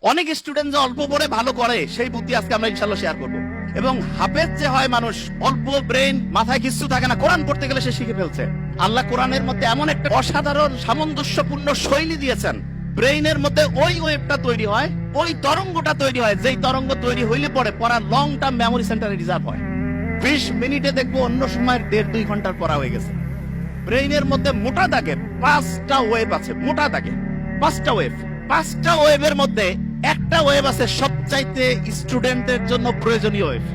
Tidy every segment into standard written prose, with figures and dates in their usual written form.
অনেক স্টুডেন্ট যে অল্প পড়ে ভালো করে সেই বুদ্ধি আজকে আমরা ইনশাআল্লাহ শেয়ার করব। এবং হাফেজ যে হয় মানুষ, অল্প ব্রেন, মাথায় কিছু থাকে না, কোরআন পড়তে গেলে সে শিখে ফেলছে। আল্লাহ কোরআনের মধ্যে এমন একটা অসাধারণ সামঞ্জস্যপূর্ণ শৈলী দিয়েছেন, ব্রেইনের মধ্যে ওই ওয়েবটা তৈরি হয়, ওই তরঙ্গটা তৈরি হয়, যেই তরঙ্গ তৈরি হইলে পরে পড়া লং টার্ম মেমোরি সেন্টারে রিজার্ভ হয়। 20 মিনিটে দেখবো অন্য সময় 1.5-2 ঘন্টার পড়া হয়ে গেছে। ব্রেইনের মধ্যে মোটা দাগে 5টা ওয়েভ আছে, মোটা দাগে 5টা ওয়েভ। 5টা ওয়েভের মধ্যে একটা ওয়েভ আছে সবচাইতে স্টুডেন্টের জন্য প্রয়োজনীয় ওয়েভ।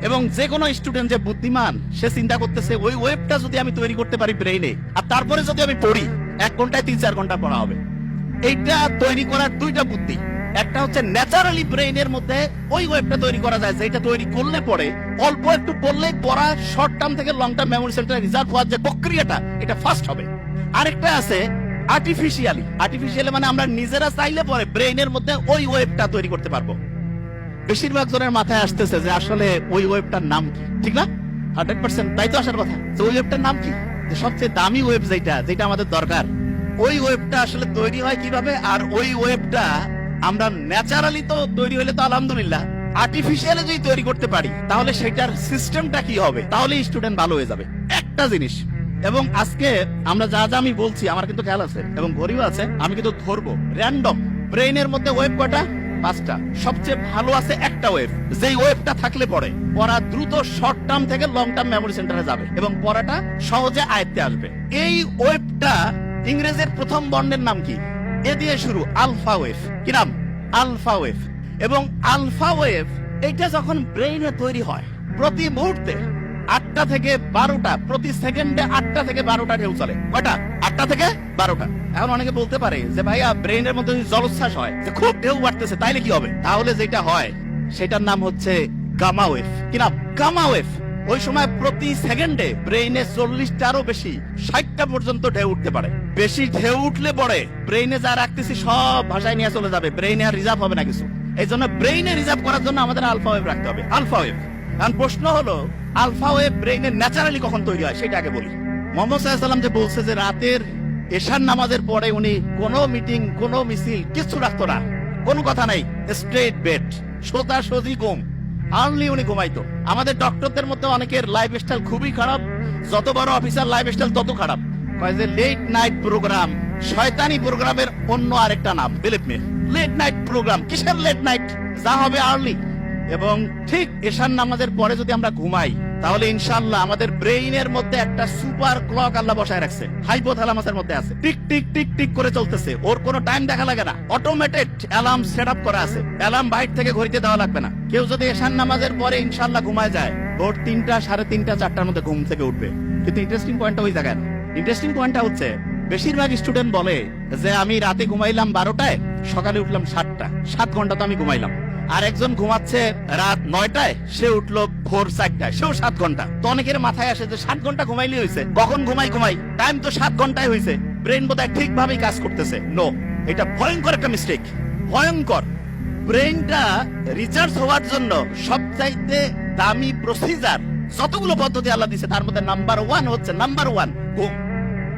এবং যে কোনো স্টুডেন্ট যে বুদ্ধিমান, সে চিন্তা করতেছে ওই ওয়েভটা যদি আমি তৈরি করতে পারি ব্রেইনে, আর তারপরে যদি আমি পড়ি 1 ঘন্টায় 3-4 ঘন্টা পড়া হবে। এইটা তৈরি করার 2টা বুদ্ধি। একটা হচ্ছে ন্যাচারালি ব্রেইনের মধ্যে ওই ওয়েবটা তৈরি করা যায়, যেটা তৈরি করলে পরে অল্প একটু পড়লেই পড়া শর্ট টার্ম থেকে লং টার্ম মেমোরি সেন্টারে রিজার্ভ হওয়ার যে প্রক্রিয়াটা, এটা ফাস্ট হবে। আরেকটা আছে আর্টিফিশিয়ালি। আর্টিফিশিয়ালি মানে আমরা নিজেরা চাইলে পরে ব্রেইনের মধ্যে ওই ওয়েবটা তৈরি করতে পারবো। বেশিরভাগ জনের মাথায় আসতেছে যে আসলে ওই ওয়েবটার নাম কি, ঠিক না? 100% তাই তো আসার কথা। তো ওই ওয়েবটার নাম কি? যে সবচেয়ে দামি ওয়েব যেটা আমাদের দরকার, ওই ওয়েবটা আসলে তৈরি হয় কিভাবে? আর ওই ওয়েবটা আমরা ন্যাচারালি তো তৈরি হইলে তো আলহামদুলিল্লাহ, আর্টিফিশিয়ালি যদি তৈরি করতে পারি তাহলে সেটার সিস্টেমটা কি হবে, তাহলে স্টুডেন্ট ভালো হয়ে যাবে। একটা জিনিস, এবং আজকে আমরা যা যা আমি বলছি আমার কিন্তু খেয়াল আছে এবং ঘড়িও আছে, আমি কিন্তু ধরবো র্যান্ডম। ব্রেইনের মধ্যে ওয়েব কয়টা? 5টা। সবচেয়ে ভালো আছে একটা ওয়েব, যেই ওয়েবটা থাকলে পরে পড়া দ্রুত শর্ট টার্ম থেকে লং টার্ম মেমোরি সেন্টারে যাবে এবং পড়াটা সহজে আয়ত্তে আসবে। এই ওয়েবটা ইংরেজির প্রথম বর্ণের নাম কি? এ দিয়ে শুরু, আলফা ওয়েভ। কি নাম? Alpha wave. এবং আলফা ওয়েভ এটা যখন ব্রেইনে তৈরি হয়, প্রতি মুহূর্তে 8টা থেকে 12টা, প্রতি সেকেন্ডে 8টা থেকে 12টা ঢেউ চলে। কয়টা? 8টা থেকে 12টা। এখন অনেকে বলতে পারে যে ভাইয়া ব্রেইনের মধ্যে জলোচ্ছ্বাস হয়, যে খুব ঢেউ বাড়তেছে, তাইলে কি হবে? তাহলে যেটা হয় সেটার নাম হচ্ছে গামা ওয়েভ। কি নাম? Gamma wave. ওই সময় প্রতি সেকেন্ডে ব্রেইনে 40টারও বেশি, 60টা পর্যন্ত ঢেউ উঠতে পারে। বেশি ঢেউ উঠলে পরে ব্রেইনে যা রাখতেছি সব ভাষায় নিয়ে চলে যাবে, ব্রেইনে আর রিজার্ভ হবে না কিছু। এই জন্য ব্রেইনে রিজার্ভ করার জন্য আমাদের আলফা ওয়েভ রাখতে হবে। Alpha wave. এখন প্রশ্ন হলো, আলফা ওয়েভ ব্রেইনে ন্যাচারালি কখন তৈরি হয় সেটা আগে বলি। মুহাম্মদ সাল্লাল্লাহু আলাইহি ওয়াসাল্লাম যে বলছে যে রাতের এশার নামাজের পরে উনি কোনো মিটিং, কোনো মিছিল কিছু রাখতো না, কোনো কথা নাই, স্ট্রেট বেড, সোজা সোজি ঘুম, আর্লি উনি ঘুমাইতো। আমাদের ডক্টরদের মধ্যে অনেকের লাইফস্টাইল খুবই খারাপ, যত বড় অফিসার লাইফস্টাইল তত খারাপ। কয় যে লেট নাইট প্রোগ্রাম, শয়তানি প্রোগ্রামের অন্য আরেকটা নাম, believe me. Late night program, কিসের লেট নাইট? যা হবে আর্লি। এবং ঠিক এশার নামাজের পরে যদি আমরা ঘুমাই তাহলে ইনশাআল্লাহ আমাদের ব্রেইনের মধ্যে একটা সুপার ক্লক আল্লাহ বসায় রাখছে, হাইপোথ্যালামাসের মধ্যে আছে, টিক টিক টিক টিক করে চলতেছে। ওর কোনো টাইম দেখা লাগে না, অটোমেটেড অ্যালার্ম সেট আপ করা আছে। অ্যালার্ম বাইরে থেকে ঘড়িতে দেওয়া লাগবে না। কেউ যদি এশার নামাজের পরে ইনশাআল্লাহ ঘুমায় যায়, ভোর 3টা, 3:30, 4টার মধ্যে ঘুম থেকে উঠবে। কিন্তু ইন্টারেস্টিং পয়েন্টটা ওই জায়গায়। ইন্টারেস্টিং পয়েন্টটা হচ্ছে বেশিরভাগ স্টুডেন্ট বলে যে আমি রাতে ঘুমাইলাম 12টায়, সকালে উঠলাম 7টা, 7 ঘন্টা তো আমি ঘুমাইলাম। আর একজন ঘুমাচ্ছে রাত 9টায়, সে উঠলো ভোর 4টায়, সেও 7 ঘন্টা। তো অনেকের মাথায় আসে যে 7 ঘন্টা ঘুমাইলে হয়েছে, কখন ঘুমাই, টাইম তো 7 ঘন্টায় হয়েছে, ব্রেন বোধহয় ঠিকভাবেই কাজ করতেছে। নো, এটা ভয়ঙ্কর একটা মিস্টেক, ভয়ঙ্কর। ব্রেনটা রিচার্জ হওয়ার জন্য সবচাইতে দামি প্রসিজার, যতগুলো পদ্ধতি আল্লাহ দিয়েছে তার মধ্যে নাম্বার 1 হচ্ছে ঘুম।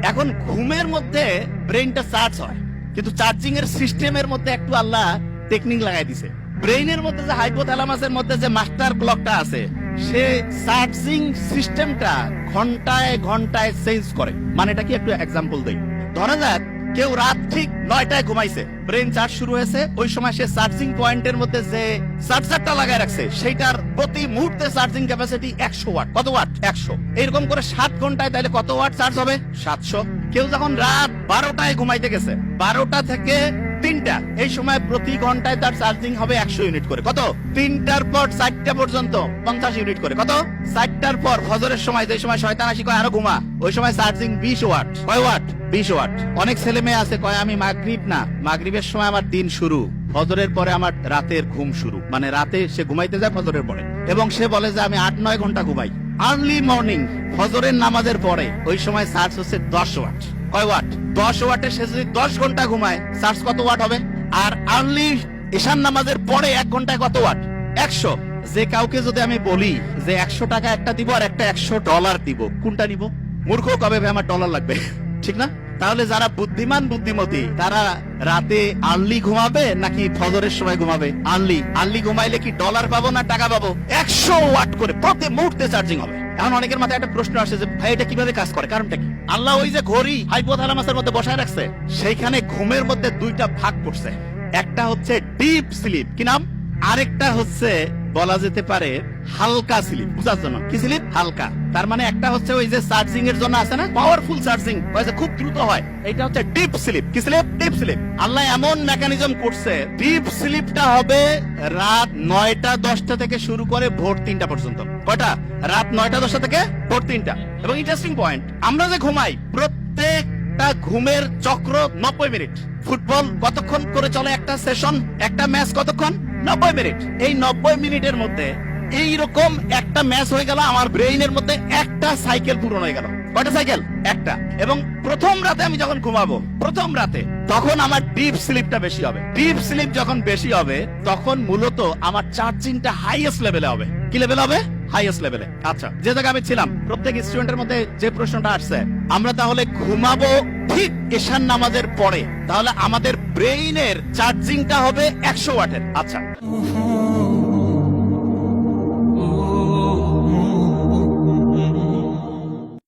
এখন ঘুমের মধ্যে ব্রেনটা চার্জ হয়, কিন্তু চার্জিং এর সিস্টেমের মধ্যে একটু আল্লাহ টেকনিক লাগাই দিছে। ব্রেইনের মধ্যে যে হাইপোথ্যালামাসের মধ্যে যে মাস্টার ক্লকটা আছে, সে চার্জিং সিস্টেমটা ঘন্টায় ঘন্টায় চেঞ্জ করে। মানে এটা কি একটু এক্সাম্পল দেই। ধরা যাক কেউ রাত ঠিক 9টায় ঘুমাইছে, ব্রেন চার্জ শুরু হয়েছে, ওই সময় সে চার্জিং পয়েন্টের মধ্যে যে চার্জারটা লাগায় রাখছে সেটার প্রতি মুহূর্তে চার্জিং ক্যাপাসিটি 100 ওয়াট। কত ওয়াট? 100। এরকম করে 7 ঘন্টায় তাহলে কত ওয়াট চার্জ হবে? 700। কেউ যখন রাত 12টায় ঘুমাইতে গেছে, 12টা থেকে 3টা, এই সময় প্রতি ঘন্টায় তার চার্জিং হবে 100 ইউনিট করে। কত? 3টার পর 4টা পর্যন্ত 50 ইউনিট করে। কত? 4টার পর ফজরের সময়, যে সময় শয়তান আসি কয় আরো ঘুমা, ওই সময় চার্জিং 20 ওয়াট। কয় ওয়াট? 20 ওয়াট। অনেক ছেলে মেয়ে আছে কয় আমি মাগরিবের সময় আমার দিন শুরু, ফজরের পরে আমার রাতের ঘুম শুরু। মানে রাতে সে ঘুমাইতে যায় ফজরের পরে, এবং সে বলে যে আমি 8-9 ঘন্টা ঘুমাই। আর্লি মর্নিং ফজরের নামাজের পরে ওই সময় চার্জ হচ্ছে 10 ওয়াট। কয় ওয়াট? 10 ওয়াটে সে যদি 10 ঘন্টা ঘুমায়, চার্জ কত ওয়াট হবে? আর আর্লি ঈশান নামাজের পরে 1 ঘন্টায় কত ওয়াট? 100। যে কাউকে যদি আমি বলি যে 100 টাকা একটা দিব আর একটা $100 দিব, কোনটা নিব? মূর্খ কবে ভাই আমার ডলার লাগবে, ঠিক না? তাহলে যারা বুদ্ধিমান বুদ্ধিমতী তারা রাতে আর্লি ঘুমাবে নাকি ফজরের সময় ঘুমাবে? আর্লি ঘুমাইলে কি ডলার পাবো না টাকা পাবো? 100 ওয়াট করে প্রতি মুহূর্তে চার্জিং হবে। এখন অনেকের মাথায় একটা প্রশ্ন আসে যে ভাই এটা কিভাবে কাজ করে, কারণটা কি? আল্লাহ ওই যে ঘড়ি হাইপোথ্যালামাসের মধ্যে বসায় রাখছে, সেইখানে ঘুমের মধ্যে দুইটা ভাগ করছে। একটা হচ্ছে ডিপ স্লিপ, কি নাম? আরেকটা হচ্ছে বলা যেতে পারে হালকা স্লিপ। বুঝার জন্য কি স্লিপ? হালকা। তার মানে একটা হচ্ছে ওই যে চার্জিং এর জন্য আছে না পাওয়ারফুল চার্জিং, খুব দ্রুত হয়, এটা হচ্ছে ডিপ স্লিপ। কি স্লিপ? Deep sleep. আল্লাহ এমন মেকানিজম করছে, ডিপ স্লিপটা হবে রাত 9টা 10টা থেকে শুরু করে ভোর 3টা পর্যন্ত। কয়টা? রাত 9টা 10টা থেকে ভোর 3টা। এবং ইন্টারেস্টিং পয়েন্ট, আমরা যে ঘুমাই প্রত্যেকটা ঘুমের চক্র 90 মিনিট। ফুটবল কতক্ষণ করে চলে একটা সেশন, একটা ম্যাচ কতক্ষণ? 90 মিনিট। এই 90 মিনিটের মধ্যে এইরকম একটা ম্যাচ হয়ে গেল, আমার ব্রেইনের মধ্যে একটা সাইকেল পূরণ হয়ে গেল। কয়টা সাইকেল? একটা। এবং প্রথম রাতে আমি যখন ঘুমাবো, প্রথম রাতে, তখন আমার ডিপ স্লিপটা বেশি হবে। ডিপ স্লিপ যখন বেশি হবে তখন মূলত আমার চার্জিংটা হাইয়েস্ট লেভেলে হবে। কি লেভেল হবে? হাইয়েস্ট লেভেলে। আচ্ছা, যে জায়গায় আমি ছিলাম, প্রত্যেক স্টুডেন্টের মধ্যে যে প্রশ্নটা আসছে, আমরা তাহলে ঘুমাবো ঠিক এশার নামাজের পরে, তাহলে আমাদের ব্রেইনের চার্জিংটা হবে 100 ওয়াটের। আচ্ছা,